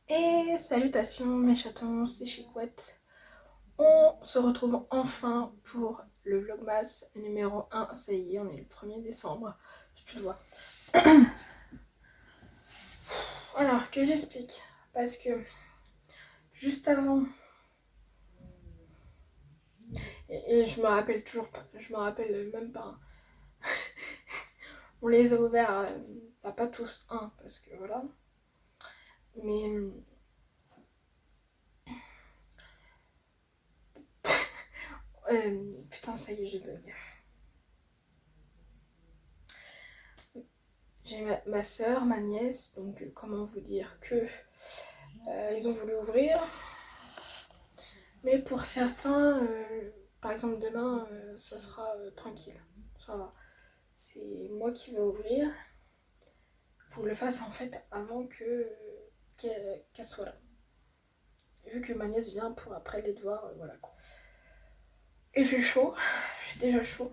Et salutations mes chatons, c'est Chicouette. On se retrouve enfin pour le Vlogmas numéro 1. Ça y est, on est le 1er décembre. Je te vois. Alors, que j'explique. Parce que juste avant, et je me rappelle toujours pas, je me rappelle même pas. On les a ouverts, pas tous un, parce que voilà. Mais putain, ça y est, je bug. J'ai ma soeur, ma nièce, donc comment vous dire que ils ont voulu ouvrir. Mais pour certains, par exemple demain, ça sera tranquille. Ça va. C'est moi qui vais ouvrir. Faut que je le fasse en fait avant qu'elle soit là. Vu que ma nièce vient pour après les devoirs, voilà quoi. Et j'ai chaud. J'ai déjà chaud.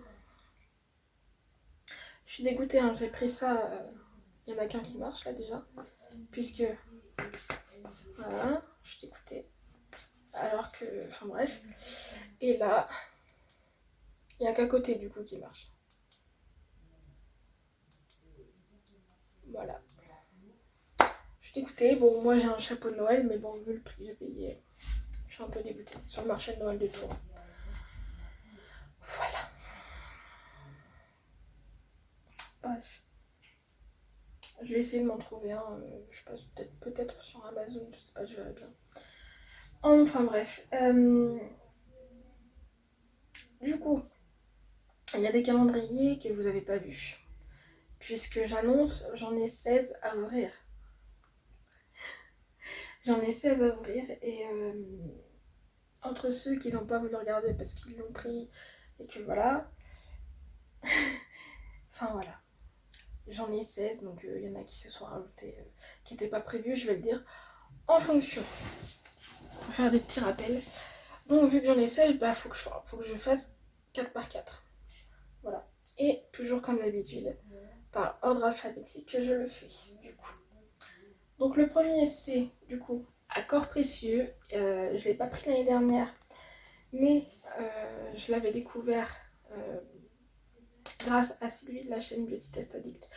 Je suis dégoûtée, hein. J'ai pris ça. Il y en a qu'un qui marche là déjà. Puisque. Voilà, je suis dégoûtée. Alors que. Enfin bref. Et là, il n'y a qu'à côté du coup qui marche. Voilà. Je suis dégoûtée. Bon, moi j'ai un chapeau de Noël, mais bon, vu le prix que j'ai payé, je suis un peu dégoûtée. Sur le marché de Noël de Tours. Voilà. Bref. Je vais essayer de m'en trouver un. Je passe peut-être sur Amazon, je sais pas, je verrai bien. Enfin bref. Du coup, il y a des calendriers que vous n'avez pas vus. Puisque j'annonce, j'en ai 16 à ouvrir. J'en ai 16 à ouvrir et entre ceux qui n'ont pas voulu regarder parce qu'ils l'ont pris et que voilà. Enfin voilà. J'en ai 16, donc il y en a qui se sont rajoutés, qui n'étaient pas prévus, je vais le dire, en fonction. Pour faire des petits rappels. Donc vu que j'en ai 16, bah, faut que je fasse 4 par 4. Voilà. Et toujours comme d'habitude, par ordre alphabétique que je le fais, du coup. Donc le premier c'est, du coup, Accord précieux. Je ne l'ai pas pris l'année dernière, mais je l'avais découvert grâce à Sylvie de la chaîne Beauty Test Addict,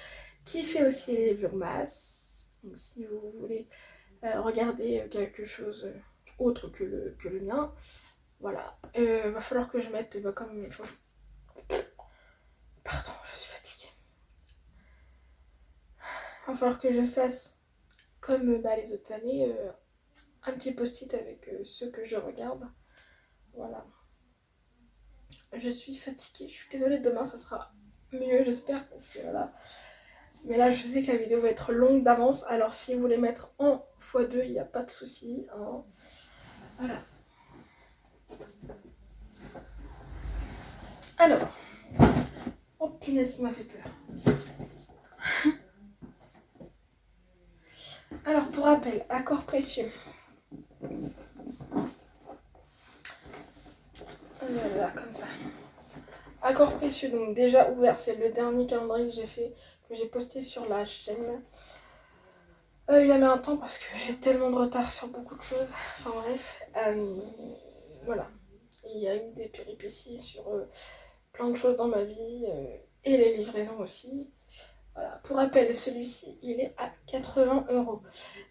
qui fait aussi les vlogmas. Donc si vous voulez regarder quelque chose autre que le mien, voilà. Va falloir que je mette comme... Pardon, je suis fatiguée. Va falloir que je fasse comme les autres années, un petit post-it avec ceux que je regarde. Voilà. Je suis fatiguée, je suis désolée, demain ça sera mieux j'espère parce que voilà. Mais là je sais que la vidéo va être longue d'avance, alors si vous voulez mettre en x2, il n'y a pas de souci. Hein. Voilà. Alors, oh punaise, ça m'a fait peur. Alors pour rappel, accord précieux. Voilà, comme ça. Accord précieux, donc déjà ouvert, c'est le dernier calendrier que j'ai fait, que j'ai posté sur la chaîne. Il a mis un temps parce que j'ai tellement de retard sur beaucoup de choses. Enfin bref, voilà. Il y a eu des péripéties sur plein de choses dans ma vie et les livraisons aussi. Voilà. Pour rappel, celui-ci, il est à 80 €.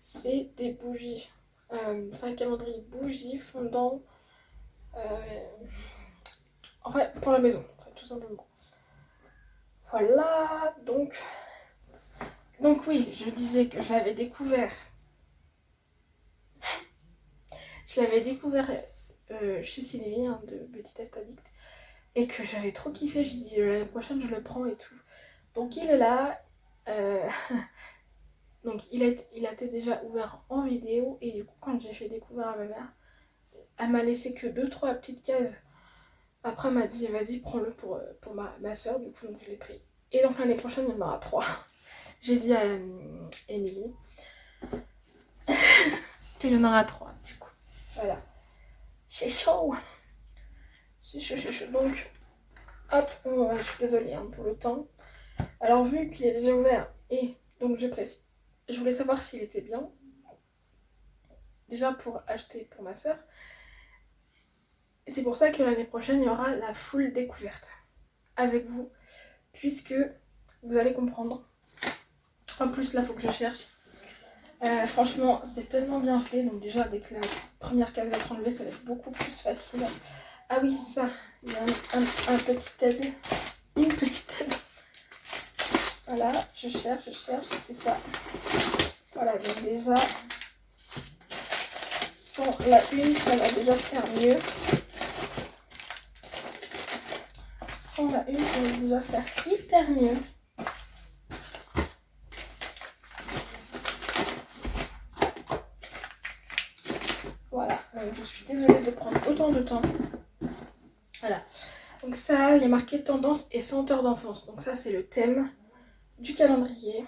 C'est des bougies. C'est un calendrier bougies fondant. En fait, pour la maison, en fait, tout simplement. Voilà, donc oui, je disais que je l'avais découvert. Je l'avais découvert chez Sylvie, hein, de Beauty Test Addict, et que j'avais trop kiffé. J'ai dit l'année prochaine je le prends et tout. Donc il est là. Donc il a été déjà ouvert en vidéo, et du coup quand j'ai fait découvrir à ma mère, elle m'a laissé que 2-3 petites cases. Après elle m'a dit vas-y prends-le pour ma soeur, du coup donc je l'ai pris. Et donc l'année prochaine il y en aura 3. J'ai dit à Émilie qu'il y en aura 3 du coup. Voilà. C'est chaud. C'est chaud, c'est chaud. Donc hop, je suis désolée hein, pour le temps. Alors vu qu'il est déjà ouvert, et donc je précise, je voulais savoir s'il était bien. déjà pour acheter pour ma soeur. Et c'est pour ça que l'année prochaine, il y aura la full découverte avec vous, puisque vous allez comprendre. En plus, là, il faut que je cherche. Franchement, c'est tellement bien fait. Donc déjà, avec la première case va être enlevée, ça va être beaucoup plus facile. Ah oui, ça, il y a un petit aide. Une petite aide. Voilà, je cherche, c'est ça. Voilà, donc déjà, sans la une, ça va déjà faire mieux. Sans la une, ça va déjà faire hyper mieux. Voilà, je suis désolée de prendre autant de temps. Voilà, donc ça, il y a marqué tendance et senteur d'enfance. Donc ça, c'est le thème du calendrier.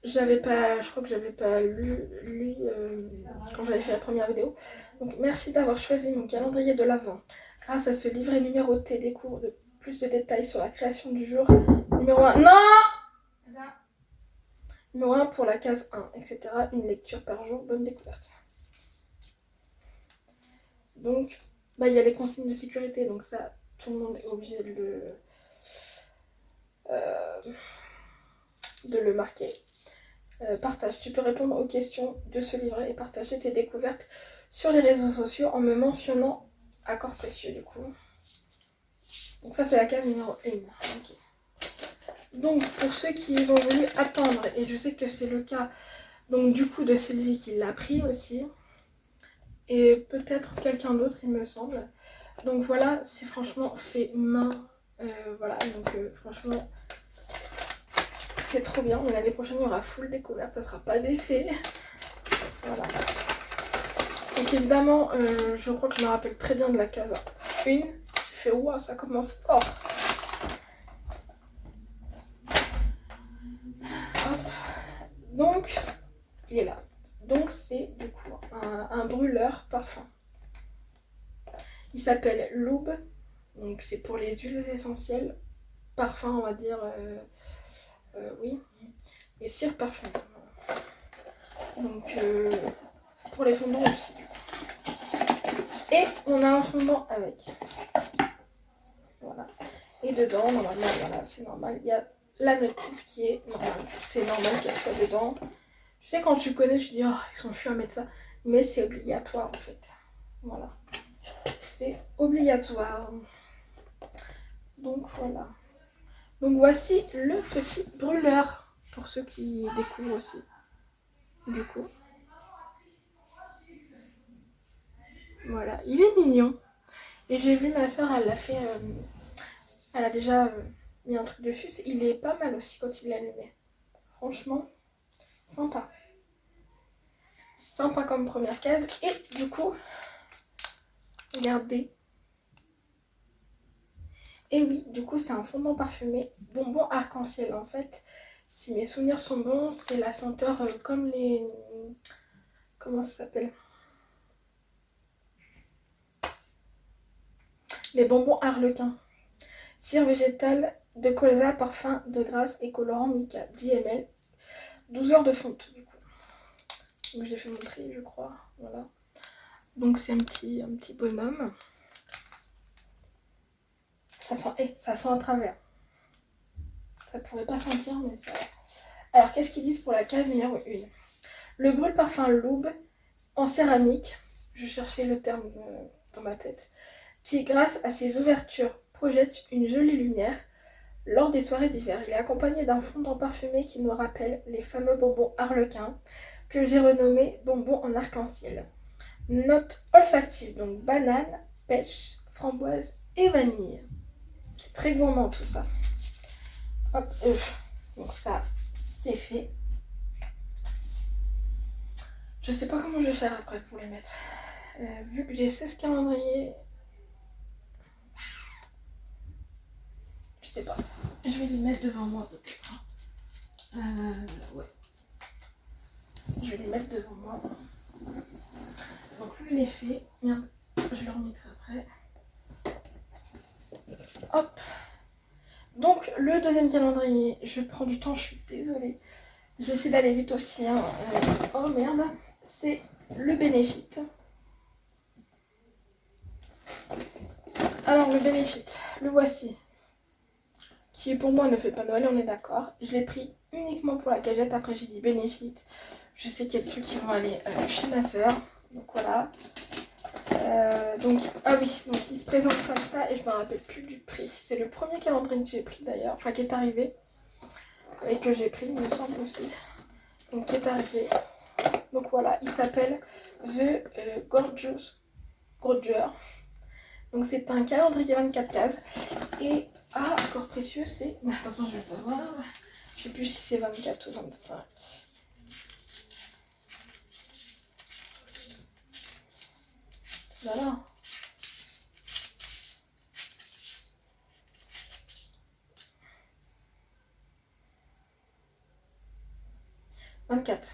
Je crois que j'avais pas lu quand j'avais fait la première vidéo. Donc merci d'avoir choisi mon calendrier de l'Avent. Grâce à ce livret numéroté, découvre de plus de détails sur la création du jour. Numéro 1, non! Numéro 1 pour la case 1, etc. Une lecture par jour, bonne découverte. Donc, il y a les consignes de sécurité, donc ça, tout le monde est obligé de le marquer. Partage. Tu peux répondre aux questions de ce livret et partager tes découvertes sur les réseaux sociaux en me mentionnant Accord Précieux du coup. Donc ça c'est la case numéro 1. Okay. Donc pour ceux qui ont voulu attendre, et je sais que c'est le cas donc du coup de Sylvie qui l'a pris aussi, et peut-être quelqu'un d'autre il me semble. Donc voilà, c'est franchement fait main. Voilà, donc franchement c'est trop bien. L'année prochaine il y aura full découverte, ça sera pas d'effet. Voilà. Donc évidemment, je crois que je me rappelle très bien de la case 1. J'ai fait ouah, ça commence fort. Hop. Donc, il est là. Donc c'est du coup un brûleur parfum. Il s'appelle Loube. Donc c'est pour les huiles essentielles. Parfum, on va dire. Oui. Et cire parfum. Donc pour les fondants aussi. Et on a un fondant avec. Voilà. Et dedans, normalement, voilà, c'est normal. Il y a la notice qui est normale. C'est normal qu'elle soit dedans. Tu sais, quand tu connais, tu dis, oh, ils sont chiants à mettre ça. Mais c'est obligatoire, en fait. Voilà. C'est obligatoire. Donc, voilà. Donc, voici le petit brûleur. Pour ceux qui découvrent aussi. Du coup. Voilà. Il est mignon. Et j'ai vu ma soeur, elle l'a fait... elle a déjà mis un truc dessus. Il est pas mal aussi quand il l'a allumé. Franchement, sympa. Sympa comme première case. Et du coup, regardez. Et oui, du coup, c'est un fondant parfumé. Bonbon arc-en-ciel. En fait, si mes souvenirs sont bons, c'est la senteur comme les... Comment ça s'appelle? Les bonbons harlequins. Cire végétale de colza, parfum de grâce et colorant mica. 10 ml. 12 heures de fonte, du coup. Donc, j'ai fait mon tri, je crois. Voilà. Donc, c'est un petit bonhomme. Ça sent à travers. Ça pourrait pas sentir, mais ça va. Alors, qu'est-ce qu'ils disent pour la case numéro 1? Le brûle parfum Loube en céramique, je cherchais le terme dans ma tête, qui grâce à ses ouvertures projette une jolie lumière lors des soirées d'hiver. Il est accompagné d'un fondant parfumé qui nous rappelle les fameux bonbons harlequins que j'ai renommés bonbons en arc-en-ciel. Notes olfactives, donc banane, pêche, framboise et vanille. C'est très gourmand tout ça. Hop, donc ça, c'est fait. Je sais pas comment je vais faire après pour les mettre. Vu que j'ai 16 calendriers, je sais pas. Je vais les mettre devant moi peut-être. Ouais. Je vais les mettre devant moi. Donc lui il est fait. Merde, je le remets après. Hop. Donc le deuxième calendrier, je prends du temps, je suis désolée. Je vais essayer d'aller vite aussi. Hein. Oh merde. c'est le Benefit. Alors le Benefit, le voici. Qui pour moi ne fait pas Noël, on est d'accord. Je l'ai pris uniquement pour la cagette. Après j'ai dit Benefit. Je sais qu'il y a ceux qui vont aller chez ma soeur. Donc voilà. Ah oui, donc il se présente comme ça et je me rappelle plus du prix. C'est le premier calendrier que j'ai pris d'ailleurs, enfin qui est arrivé et que j'ai pris, il me semble aussi. Donc qui est arrivé. Donc voilà, il s'appelle The Gorgeous Groger. Donc c'est un calendrier 24 cases et encore précieux, c'est. Attention, je vais le savoir. Je sais plus si c'est 24 ou 25. Voilà. « 24.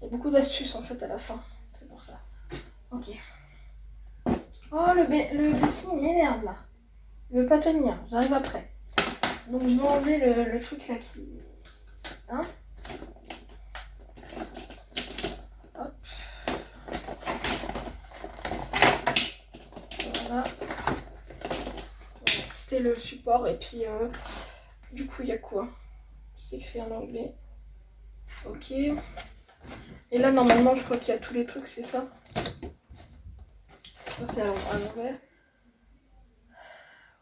Il y a beaucoup d'astuces en fait à la fin. C'est pour ça. Ok. Oh, le dessin m'énerve là. Il veut pas tenir. J'arrive après. Donc je vais enlever le truc là qui. Hein? Hop. Voilà. C'était le support et puis du coup il y a quoi? C'est écrit en anglais. Ok. Et là normalement je crois qu'il y a tous les trucs, c'est ça? Ça c'est à l'envers.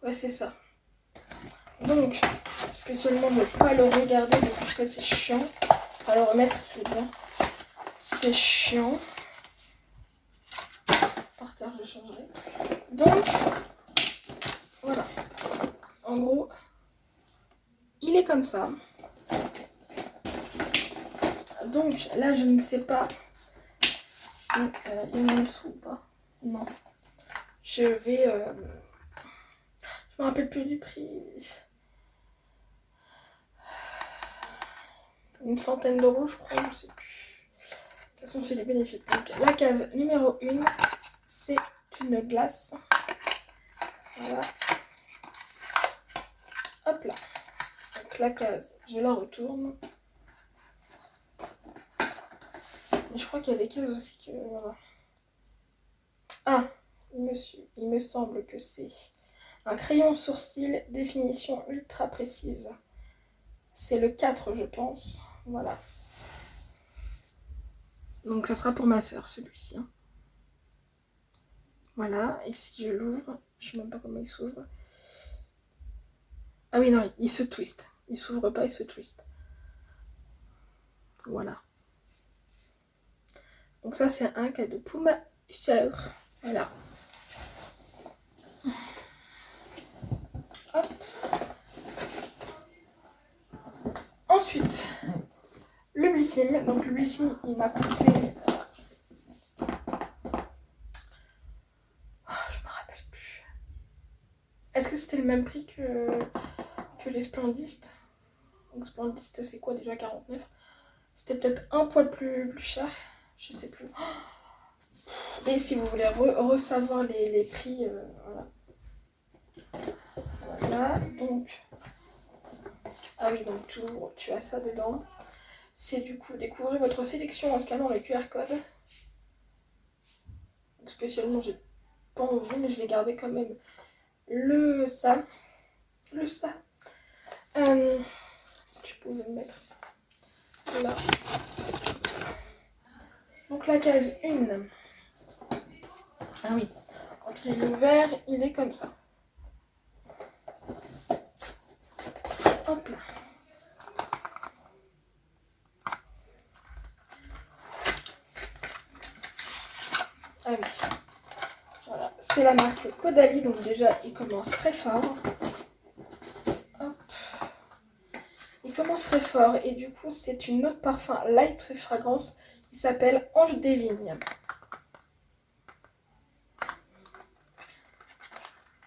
Ouais, c'est ça. Donc, spécialement ne pas le regarder parce que c'est chiant. On va le remettre, je veux dire. C'est chiant. Par terre, je changerai. Donc, voilà. En gros, il est comme ça. Donc, là, je ne sais pas si il est en dessous ou pas. Non. Je vais... je me rappelle plus du prix. Une centaine d'euros, je crois, je sais plus. De toute façon, c'est les bénéfices. Donc, la case numéro 1, c'est une glace. Voilà. Hop là. Donc, la case, je la retourne. Mais je crois qu'il y a des cases aussi que... Voilà. Ah, il me semble que c'est un crayon sourcil, définition ultra précise. C'est le 4, je pense. Voilà. Donc, ça sera pour ma soeur, celui-ci. Hein. Voilà. Et si je l'ouvre, je ne sais même pas comment il s'ouvre. Ah oui, non, il se twiste. Il s'ouvre pas, il se twiste. Voilà. Donc ça, c'est un cadeau pour ma soeur. Voilà. Hop. Ensuite, le Blissim. Donc le Blissim, il m'a coûté... je me rappelle plus. Est-ce que c'était le même prix que les Splendistes? Donc Splendiste, c'est quoi déjà 49? C'était peut-être un poil plus cher. Je sais plus. Et si vous voulez ressavoir les prix, voilà. Voilà, donc... Ah oui, donc tu as ça dedans. C'est du coup découvrir votre sélection en scannant les QR codes. Spécialement, j'ai pas envie, mais je vais garder quand même ça. Je pouvais le mettre là. Donc la case 1. Ah oui, quand il est ouvert, il est comme ça. Hop là. Ah oui. Voilà, c'est la marque Caudalie, donc déjà il commence très fort. Hop. Il commence très fort et du coup c'est une autre parfum light fragrance qui s'appelle Ange des Vignes.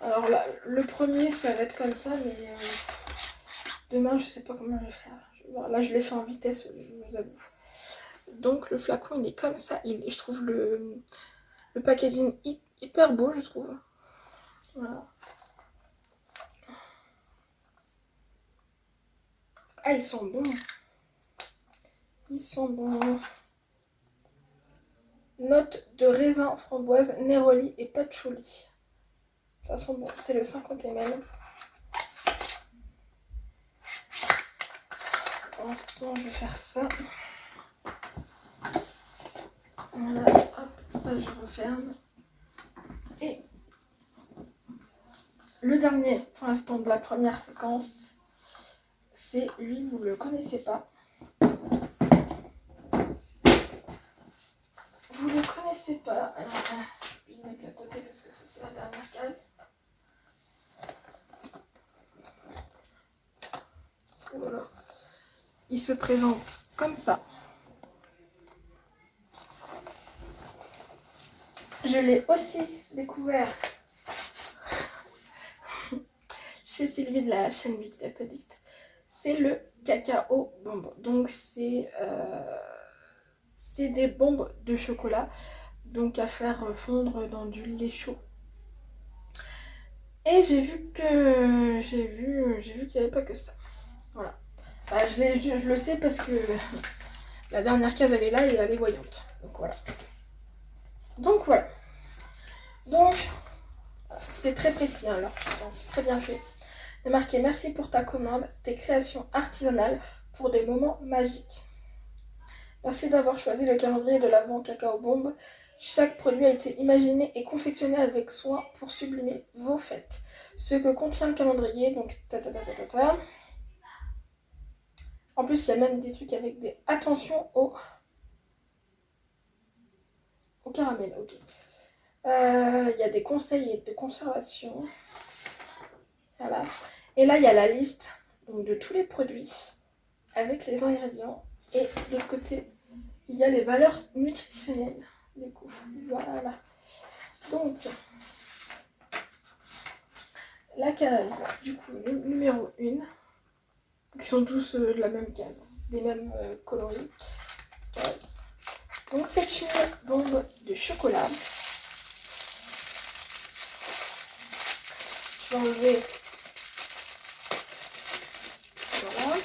Alors là, le premier ça va être comme ça, mais demain je sais pas comment je vais faire. Là je l'ai fait en vitesse, je vous avoue. Donc le flacon il est comme ça, je trouve le packaging hyper beau, je trouve. Voilà. Ah, ils sont bons. Ils sont bons. Notes de raisin, framboise, néroli et patchouli. Ça sent bon, c'est le 50 ml. Pour l'instant, je vais faire ça. Voilà, hop, ça je referme. Et le dernier, pour l'instant, de la première séquence, c'est lui, vous le connaissez pas. Vous le connaissez pas. Alors, je vais le mettre à côté parce que ça, c'est la dernière case. Voilà. Il se présente comme ça. Je l'ai aussi découvert chez Sylvie de la chaîne Beauty Test Addict. C'est le cacao bombe. Donc c'est des bombes de chocolat, donc à faire fondre dans du lait chaud. Et j'ai vu qu'il n'y avait pas que ça. Voilà. Bah, je le sais parce que la dernière case elle est là et elle est voyante. Donc voilà. Donc c'est très précis hein, alors. C'est très bien fait. Il est marqué merci pour ta commande, tes créations artisanales pour des moments magiques. Merci d'avoir choisi le calendrier de l'Avent Cacao Bombe. Chaque produit a été imaginé et confectionné avec soin pour sublimer vos fêtes. Ce que contient le calendrier, donc En plus, il y a même des trucs avec des attention au caramel. Ok. Il y a des conseils de conservation. Voilà. Et là, il y a la liste donc, de tous les produits avec les ingrédients. Et de l'autre côté, il y a les valeurs nutritionnelles. Du coup, voilà. Donc, la case, du coup, numéro 1, qui sont tous de la même case, des mêmes coloris. Case. Donc, c'est une bombe de chocolat. Je vais enlever. Voilà.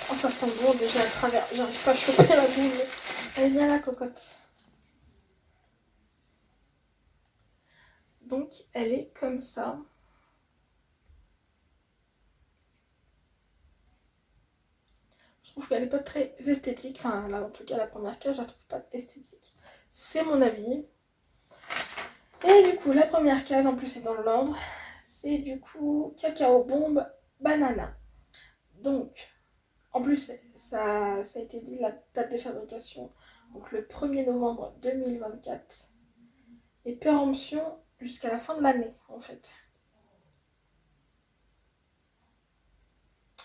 Oh, ça sent bon déjà à travers. J'arrive pas à choper la boule. Allez, viens là, cocotte. Donc, elle est comme ça. Je trouve qu'elle n'est pas très esthétique. Enfin, là, en tout cas, la première case, je la trouve pas esthétique. C'est mon avis. Et du coup, la première case, en plus, c'est dans l'ordre. C'est du coup cacao bombe banana. Donc, en plus, ça a été dit la date de fabrication. Donc, le 1er novembre 2024. Et péremption jusqu'à la fin de l'année, en fait.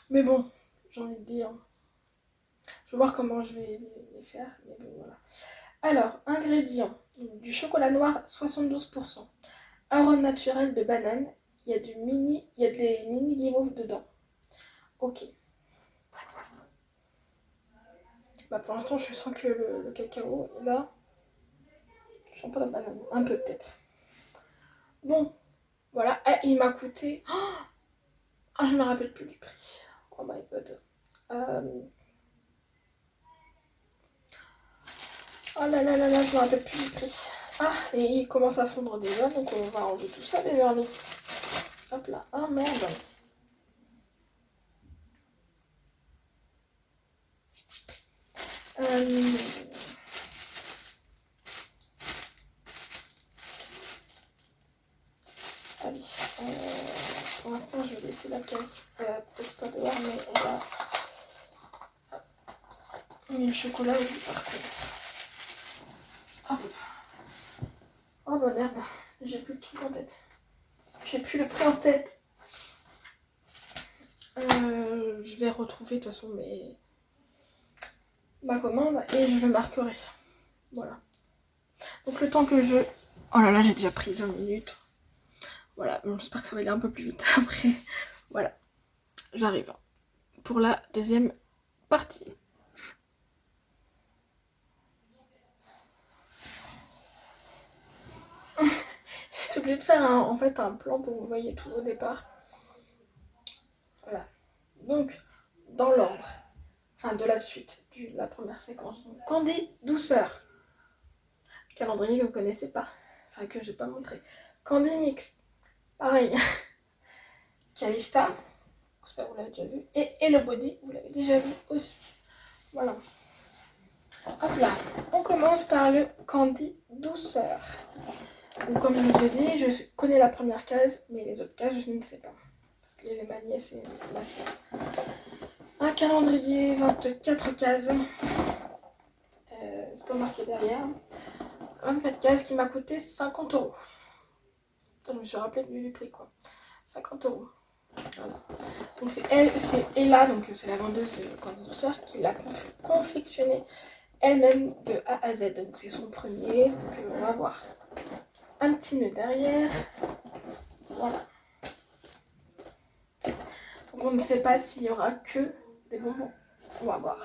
Mais bon, j'ai envie de dire. Je vais voir comment je vais les faire. Mais bon, voilà. Alors, ingrédients. Du chocolat noir 72%. Arôme naturel de banane. Il y a des mini guimauves dedans. Ok. Bah pour l'instant, je sens que le cacao est là. Je sens pas la banane. Un peu peut-être. Bon, voilà. Ah, il m'a coûté... Oh, je me rappelle plus du prix. Oh my god. Oh là là là là, je me rappelle plus du prix. Ah, et il commence à fondre déjà, donc on va enlever tout ça, Beverly. Hop là. Oh merde. Allez, pour l'instant je vais laisser la caisse, peut-être pas dehors, mais on va mis le chocolat aussi par contre. Hop. Oh bah merde, j'ai plus le truc en tête. J'ai plus le prix en tête. Je vais retrouver de toute façon ma commande et je le marquerai. Voilà. Donc le temps que je... Oh là là, j'ai déjà pris 20 minutes. Voilà, bon, j'espère que ça va aller un peu plus vite après. Voilà, j'arrive pour la deuxième partie. J'ai obligé de faire en fait un plan pour que vous voyez tout au départ. Voilà. Donc, dans l'ordre. Enfin, de la suite, de la première séquence. Donc, Candy, douceur. Calendrier que vous ne connaissez pas. Enfin, que je n'ai pas montré. Candy Mix. Pareil. Calista. Ça, vous l'avez déjà vu. Et Hello Body, vous l'avez déjà vu aussi. Voilà. Hop là. On commence par le Candy douceur. Donc, comme je vous ai dit, je connais la première case, mais les autres cases, je ne sais pas. Parce qu'il y avait ma nièce et ma soeur. Un calendrier, 24 cases. C'est pas marqué derrière. 24 cases qui m'a coûté 50 €. Je me suis rappelé du prix, quoi. 50 €. Voilà. Donc c'est Ella, donc c'est la vendeuse de Candy douceur, qui l'a confectionné elle-même de A à Z. Donc c'est son premier. Donc on va voir. Un petit nœud derrière. Voilà. Donc on ne sait pas s'il y aura que des bonbons. On va voir.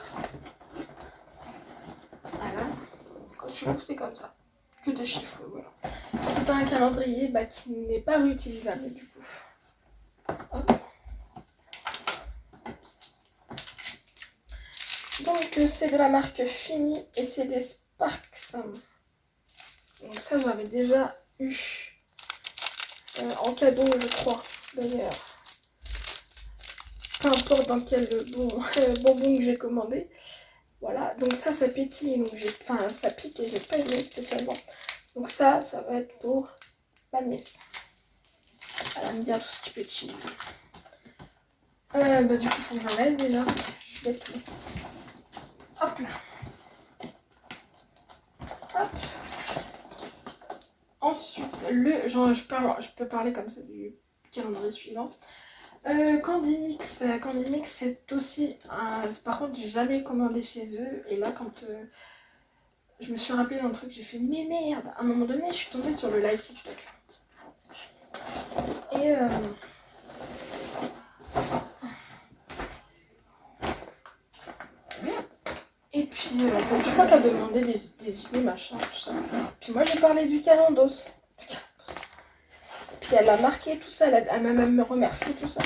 Voilà. Quand je l'ouvre, c'est comme ça. Que des chiffres, voilà. C'est un calendrier qui n'est pas réutilisable du coup. Hop. Donc c'est de la marque Fini et c'est des Sparks. Donc ça j'avais déjà eu en cadeau, je crois, d'ailleurs. Peu importe dans quel bonbon que j'ai commandé. Voilà, donc ça pétille, donc ça pique et j'ai pas aimé spécialement. Donc ça va être pour ma nièce. Elle aime bien tout ce qui pétille. Du coup, il faut que j'enlève déjà. Je vais tout. Hop là. Hop. Ensuite, je peux parler comme ça du calendrier suivant. Candy Mix, c'est aussi par contre, j'ai jamais commandé chez eux. Et là, quand je me suis rappelé d'un truc, j'ai fait mais merde. À un moment donné, je suis tombée sur le live TikTok. Et puis, je crois qu'elle demandait des idées, machin, tout ça. Puis moi, j'ai parlé du calendos. Puis elle a marqué tout ça, elle m'a même remercié tout ça.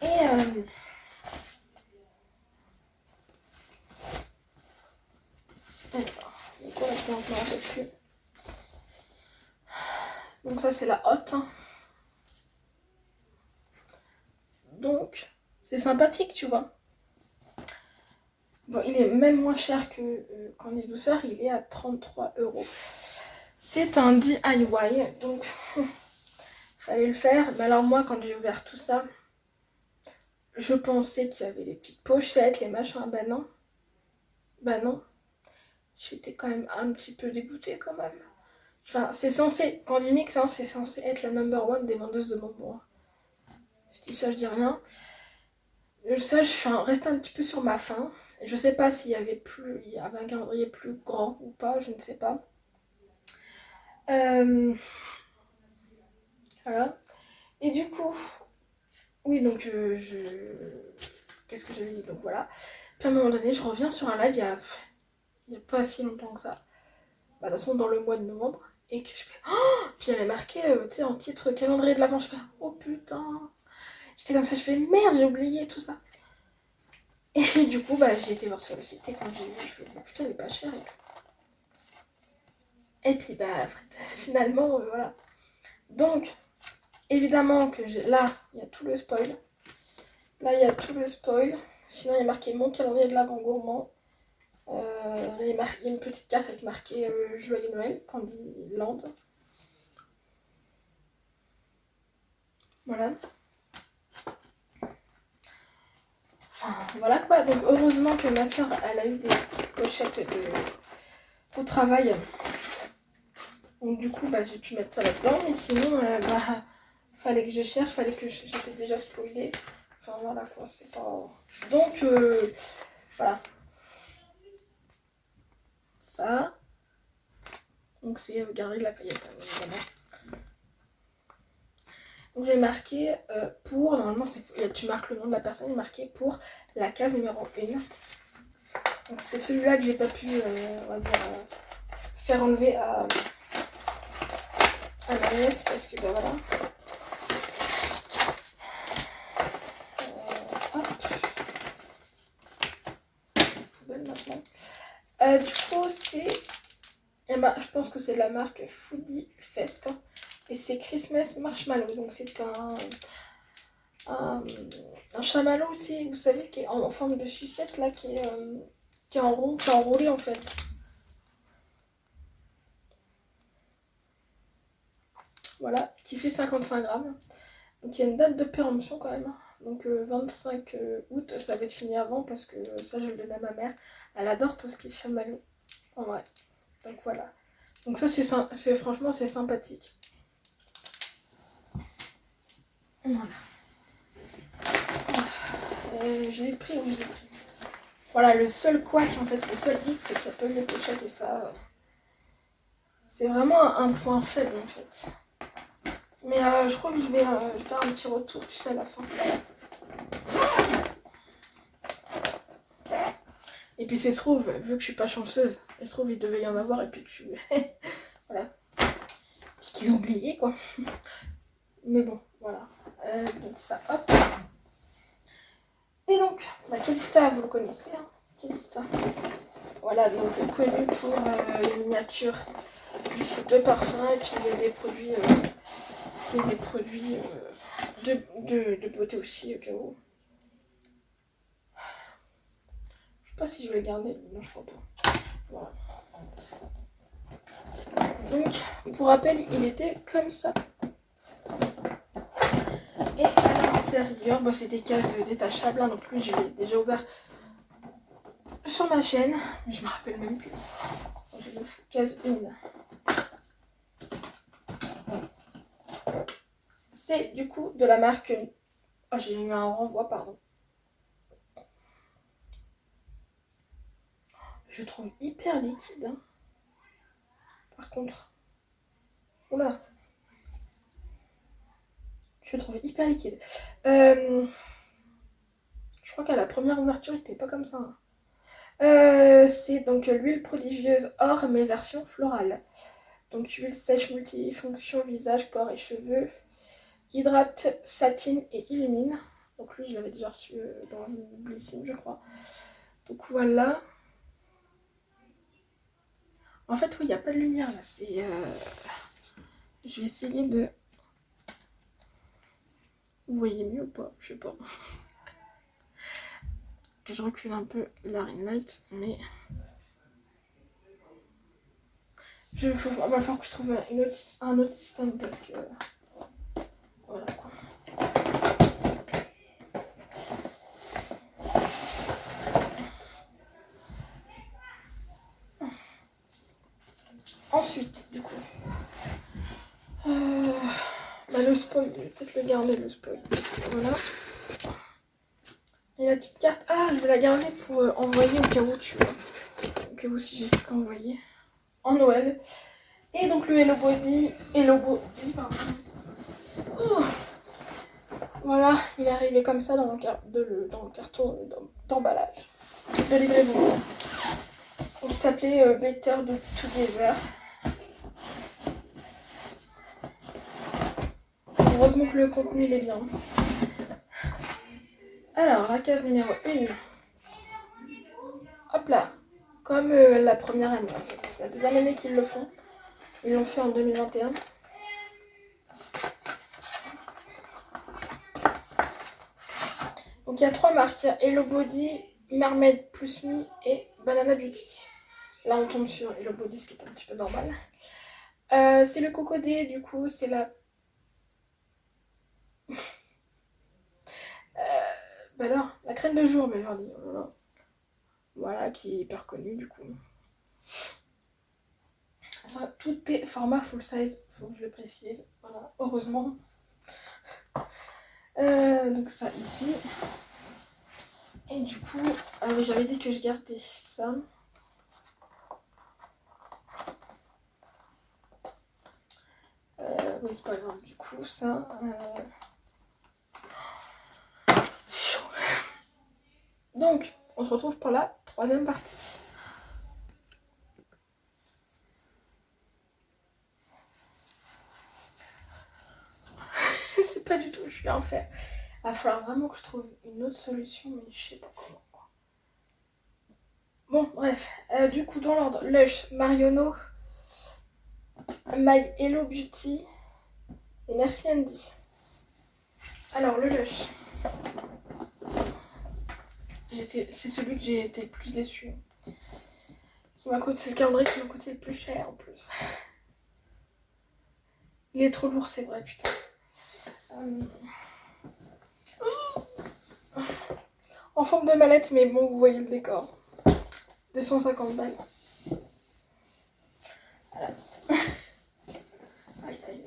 Et donc ça c'est la hotte. Donc c'est sympathique, tu vois. Bon, il est même moins cher que Candy douceur, il est à 33 €. C'est un DIY, donc fallait le faire. Mais alors moi, quand j'ai ouvert tout ça, je pensais qu'il y avait les petites pochettes, les machins. Ben non. Ben non. J'étais quand même un petit peu dégoûtée quand même. Enfin, c'est censé, Candy Mix, c'est censé être la number one des vendeuses de bonbons. Je dis ça, je dis rien. Ça, je suis restée un petit peu sur ma faim. Je sais pas s'il y avait un calendrier plus grand ou pas, je ne sais pas. Voilà. Et du coup, oui, donc qu'est-ce que j'avais dit? Donc voilà. Puis à un moment donné, je reviens sur un live il y a pas si longtemps que ça. De toute façon, dans le mois de novembre. Et que je fais. Oh, puis il y avait marqué, tu sais, en titre calendrier de l'Avent. Je fais, oh putain. J'étais comme ça, je fais merde, j'ai oublié tout ça. Et du coup, j'ai été voir sur le site et quand j'ai vu, je fais, putain, il est pas cher et tout. Et puis, finalement, voilà. Donc, évidemment que là, il y a tout le spoil. Là, il y a tout le spoil. Sinon, il y a marqué mon calendrier de l'Avent gourmand. Il y a une petite carte avec marqué Joyeux Noël, Candyland. Voilà. Enfin, voilà quoi. Donc, heureusement que ma soeur, elle a eu des petites pochettes au travail. Donc, du coup, j'ai pu mettre ça là-dedans. Mais sinon, fallait que je cherche, fallait que j'étais déjà spoilée. Enfin, voilà quoi. C'est pas. Donc, voilà. Ça. Donc c'est Galerie de Lafayette, évidemment. Donc j'ai marqué pour, normalement tu marques le nom de la personne, il est marqué pour la case numéro 1. Donc c'est celui-là que j'ai pas pu, on va dire, faire enlever à ma nièce parce que voilà. Hop. pense que c'est de la marque Foodie Fest. Et c'est Christmas Marshmallow. Donc c'est un chamallow aussi, vous savez, qui est en forme de sucette là, qui est en rond, qui est enroulé en fait. Voilà, qui fait 55 grammes. Donc il y a une date de péremption quand même. Donc 25 août, ça va être fini avant parce que ça je le donne à ma mère. Elle adore tout ce qui est chamallow. En vrai. Donc voilà. Donc ça c'est franchement c'est sympathique. Voilà. Je l'ai pris, oui je l'ai pris. Voilà, le seul couac en fait, le seul hic c'est qu'il y a pas eu les pochettes et ça c'est vraiment un point faible en fait. Mais je crois que je vais faire un petit retour, tu sais, à la fin. Et puis, ça se trouve, vu que je suis pas chanceuse, ça se trouve, il devait y en avoir et puis tu. Voilà. Qu'ils ont oublié, quoi. Mais bon, voilà. Donc, ça, hop. Et donc, Calista, vous le connaissez, hein. Calista. Voilà, donc connu pour les miniatures du coup, de parfum et puis il y a des produits. Il y a des produits de beauté aussi, au cas où. Je sais pas si je vais les garder. Non, je crois pas. Voilà. Donc, pour rappel, il était comme ça. Et à l'intérieur, c'est des cases détachables. Hein, donc lui, je l'ai déjà ouvert sur ma chaîne. Mais je me rappelle même plus. Je me fous. Case 1. C'est du coup de la marque... Oh, j'ai eu un renvoi, pardon. Je trouve hyper liquide. Hein. Par contre... Oula. Je trouve hyper liquide. Je crois qu'à la première ouverture, il n'était pas comme ça. Hein. C'est donc l'huile prodigieuse or, mais version florale. Donc huile sèche multifonction, visage, corps et cheveux. Hydrate, satine et illumine. Donc lui, je l'avais déjà reçu dans une glycine, je crois. Donc voilà. En fait, oui, il n'y a pas de lumière là. C'est... Je vais essayer de... Vous voyez mieux ou pas? Je sais pas. Que je recule un peu la ring light, mais... Il va falloir que je trouve un autre système parce que... Voilà quoi. Ensuite, du coup... le spoil, je vais peut-être le garder le spoil. Parce que voilà. Et la petite carte... Ah, je vais la garder pour envoyer au cas où tu vois. Au cas où si j'ai tout envoyé. En Noël. Et donc le Hello Body, pardon. Voilà, il est arrivé comme ça dans le carton d'emballage de livraison. Donc il s'appelait Better Together. Heureusement que le contenu il est bien. Alors la case numéro 1. Hop là. Comme la première année en fait. C'est la deuxième année qu'ils le font. Ils l'ont fait en 2021. Donc il y a 3 marques. Il y a Hello Body, Mermaid Plus Me et Banana Beauty. Là on tombe sur Hello Body, ce qui est un petit peu normal. C'est le cocodé, du coup c'est la... non, la crème de jour, mais j'en dis. Voilà, qui est hyper connue du coup. Ça, tout est format full size, faut que je le précise. Voilà, heureusement. Donc ça ici. Et du coup, j'avais dit que je gardais ça. Oui, c'est pas grave, du coup, ça. Donc, on se retrouve pour la 3e partie. C'est pas du tout, je suis en fait. Il va falloir vraiment que je trouve une autre solution, mais je sais pas comment. Bon, bref. Du coup, dans l'ordre, Lush, Marionneau, My Hello Beauty. Et merci Andy. Alors le Lush. C'est celui que j'ai été le plus déçue. C'est le calendrier qui m'a coûté le plus cher en plus. Il est trop lourd, c'est vrai, putain. En forme de mallette, mais bon, vous voyez le décor. 250 balles. Voilà. Aïe, aïe,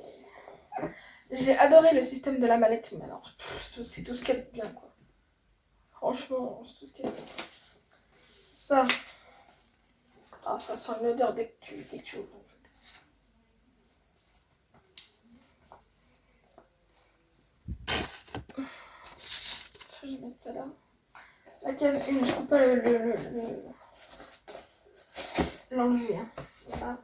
aïe. J'ai adoré le système de la mallette, mais alors, c'est tout ce qu'il y a de bien, quoi. Franchement, c'est tout ce qu'il y a de bien. Ça. Ah, ça sent une odeur dès que tu ouvres, en fait. Ça, je vais mettre ça là. La case 1, je peux pas l'enlever. Hein. Voilà.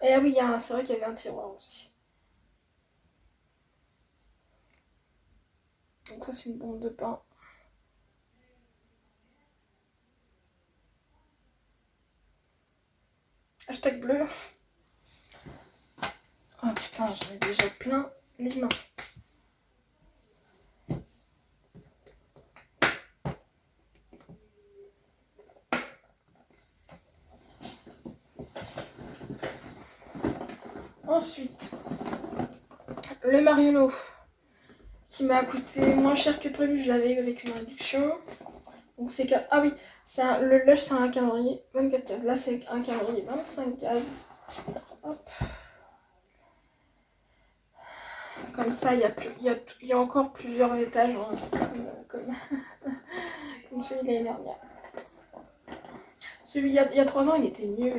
Et ah oui, c'est vrai qu'il y avait un tiroir aussi. Donc ça, c'est une bombe de pain. Hashtag bleu. Oh putain, j'en ai déjà plein les mains. Ensuite, le Marionneau qui m'a coûté moins cher que prévu. Je l'avais eu avec une réduction. Donc c'est ah oui, le Lush c'est un calendrier 24 cases. Là c'est un calendrier 25 cases. Hop. Comme ça, il y a encore plusieurs étages hein, comme celui de l'année dernière. Celui il y a 3 ans, il était mieux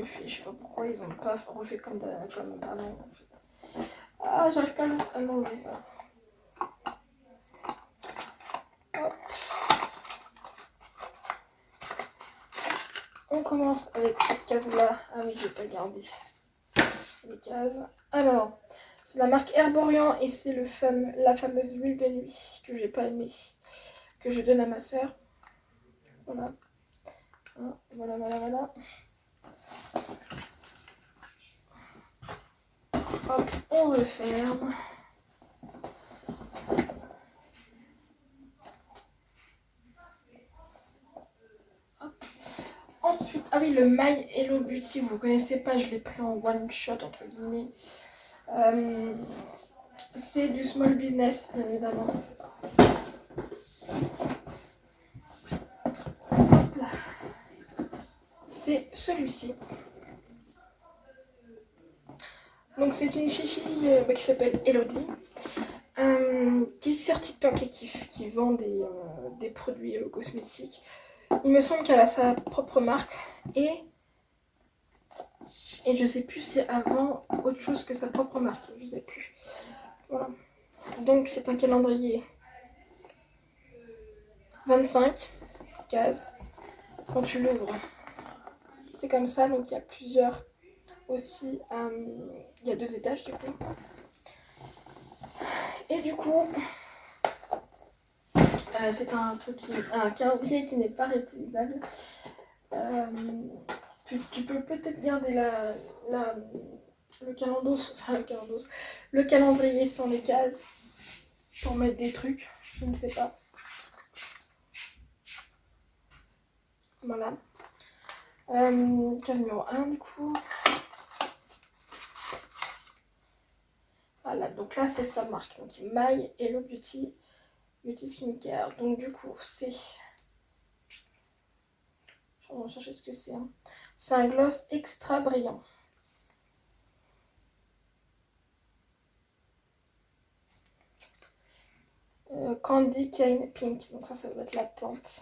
fait. Je sais pas pourquoi ils ont pas refait comme avant. En fait. Ah, j'arrive pas à l'enlever. Voilà. Hop. On commence avec cette case là. Ah oui, je vais pas garder les cases. Alors, c'est la marque Herborian et c'est la fameuse huile de nuit que j'ai pas aimée, que je donne à ma soeur. Voilà. Voilà, voilà, voilà. Hop, on referme. Hop. Ensuite, ah oui, le My Hello Beauty, vous connaissez pas, je l'ai pris en one shot entre guillemets. C'est du small business, bien évidemment. Hop là. C'est celui-ci. Donc c'est une fifi qui s'appelle Elodie, qui est sur TikTok et qui vend des produits cosmétiques. Il me semble qu'elle a sa propre marque et je sais plus si c'est avant autre chose que sa propre marque, je sais plus. Voilà. Donc c'est un calendrier 25 cases. Quand tu l'ouvres, c'est comme ça, donc il y a plusieurs aussi, il y a 2 étages du coup. Et du coup, c'est un calendrier qui n'est pas réutilisable. Tu peux peut-être garder le calendrier sans les cases pour mettre des trucs, je ne sais pas. Voilà. Case numéro 1 du coup. Voilà, donc là c'est sa marque, donc My Hello Beauty Skincare. Donc du coup c'est... Je vais chercher ce que c'est. Hein. C'est un gloss extra brillant. Candy Cane Pink, donc ça doit être la teinte.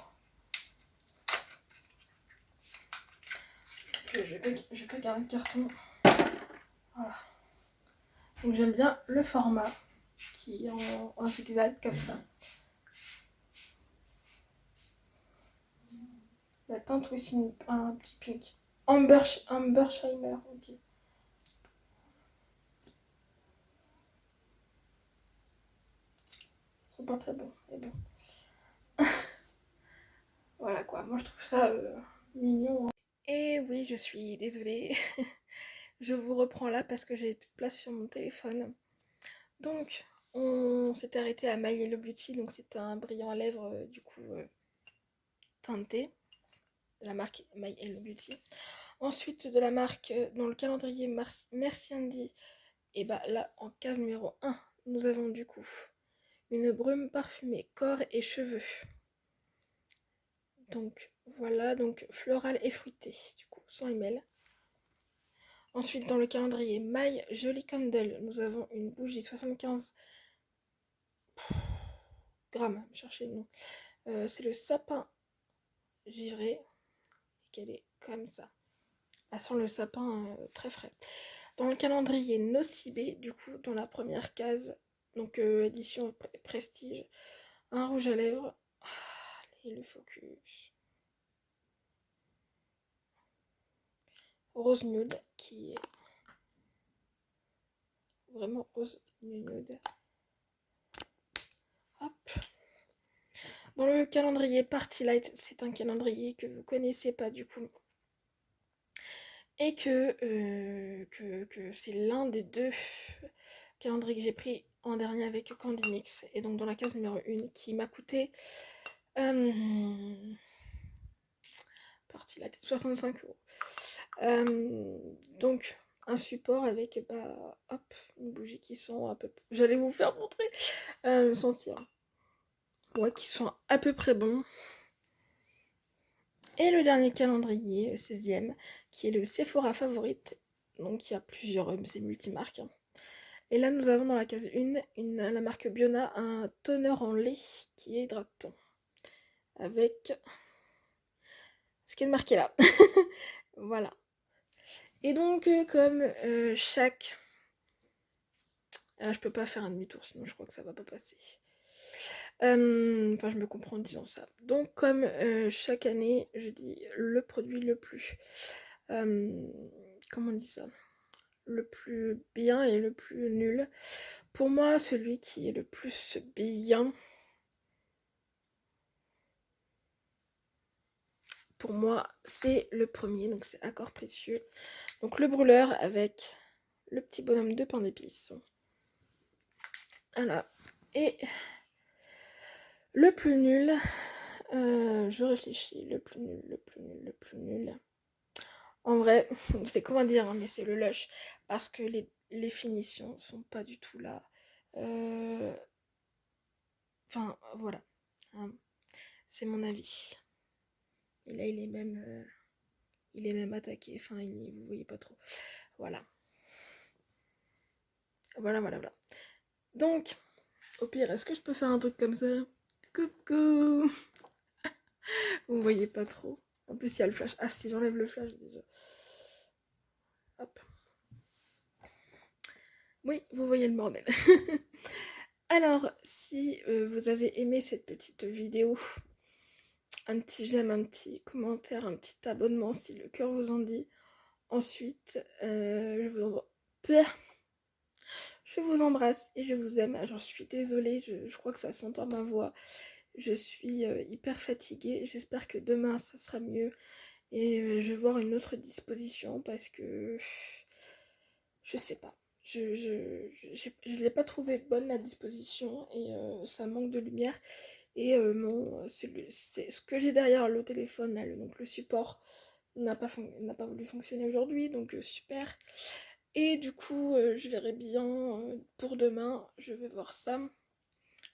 Je vais pas garder le carton. Voilà. Donc j'aime bien le format qui est en zigzag comme ça. La teinte aussi un petit pink. Amber Shimer, ok. Ils sont pas très bons, mais bon. Voilà quoi, moi je trouve ça mignon. Hein. Et oui, je suis désolée. Je vous reprends là parce que j'ai plus de place sur mon téléphone. Donc, on s'est arrêté à My Hello Beauty. Donc, c'est un brillant à lèvres, du coup, teinté. De la marque My Hello Beauty. Ensuite, de la marque, dans le calendrier Merci Andy. Et bah là, en case numéro 1, nous avons du coup une brume parfumée corps et cheveux. Donc voilà, donc floral et fruité, du coup 100 ml. Ensuite, dans le calendrier My Jolly Candle, nous avons une bougie 75 grammes, cherchez le nom. C'est le sapin givré, qu'elle est comme ça. Elle sent le sapin très frais. Dans le calendrier Nocibé, du coup, dans la première case, donc édition prestige, un rouge à lèvres. Allez, le focus. Rose nude, qui est vraiment rose nude. Hop. Dans le calendrier Party Light, c'est un calendrier que vous connaissez pas du coup. Et que c'est l'un des deux calendriers que j'ai pris en dernier avec Candy Mix. Et donc dans la case numéro 1 qui m'a coûté Party Light 65 €. Donc un support avec hop, une bougie qui sent un peu. J'allais vous faire montrer, sentir. Ouais, qui sont à peu près bons. Et le dernier calendrier, le 16e, qui est le Sephora Favorite. Donc il y a plusieurs, c'est multimarques. Hein. Et là nous avons dans la case 1, la marque Biona, un toner en lait qui est hydratant. Avec ce qui est marqué là. Voilà. Et donc comme chaque... Ah, je peux pas faire un demi-tour sinon je crois que ça va pas passer. Enfin, je me comprends en disant ça. Donc, comme chaque année, je dis le produit le plus... comment on dit ça? Le plus bien et le plus nul. Pour moi, celui qui est le plus bien... Pour moi, c'est le premier, donc c'est Accord Précieux. Donc le brûleur avec le petit bonhomme de pain d'épices. Voilà. Et le plus nul... je réfléchis, le plus nul, le plus nul, le plus nul. En vrai, c'est comment dire, hein, mais c'est le Lush. Parce que les finitions sont pas du tout là. Enfin, voilà. Hein, c'est mon avis. Et là, il est même attaqué. Enfin, vous voyez pas trop. Voilà. Voilà, voilà, voilà. Donc, au pire, est-ce que je peux faire un truc comme ça? Coucou. Vous voyez pas trop. En plus, il y a le flash. Ah, si j'enlève le flash déjà. Hop. Oui, vous voyez le bordel. Alors, si vous avez aimé cette petite vidéo, un petit j'aime, un petit commentaire, un petit abonnement si le cœur vous en dit. Ensuite, je vous embrasse et je vous aime. J'en suis désolée, je crois que ça s'entend ma voix. Je suis hyper fatiguée. J'espère que demain ça sera mieux. Et je vais voir une autre disposition parce que je sais pas. Je l'ai pas trouvé bonne la disposition et ça manque de lumière. Et ce que j'ai derrière le téléphone, là, donc le support, n'a pas voulu fonctionner aujourd'hui, donc super. Et du coup, je verrai bien pour demain, je vais voir ça.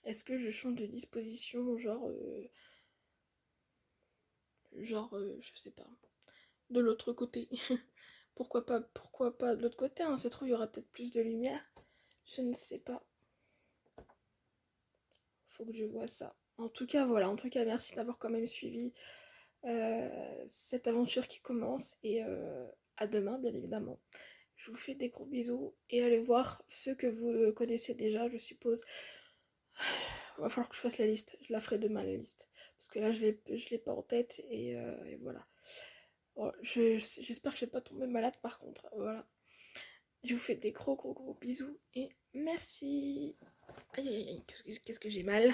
Est-ce que je change de disposition, je sais pas, de l'autre côté. Pourquoi pas de l'autre côté, hein, c'est trop, il y aura peut-être plus de lumière. Je ne sais pas. Faut que je vois ça. En tout cas, voilà. En tout cas, merci d'avoir quand même suivi cette aventure qui commence. Et à demain, bien évidemment. Je vous fais des gros bisous. Et allez voir ceux que vous connaissez déjà, je suppose. Va falloir que je fasse la liste. Je la ferai demain, la liste. Parce que là, je l'ai pas en tête. Et voilà. Bon, j'espère que je vais pas tomber malade par contre. Voilà. Je vous fais des gros bisous. Et merci. Aïe aïe aïe, qu'est-ce que j'ai mal.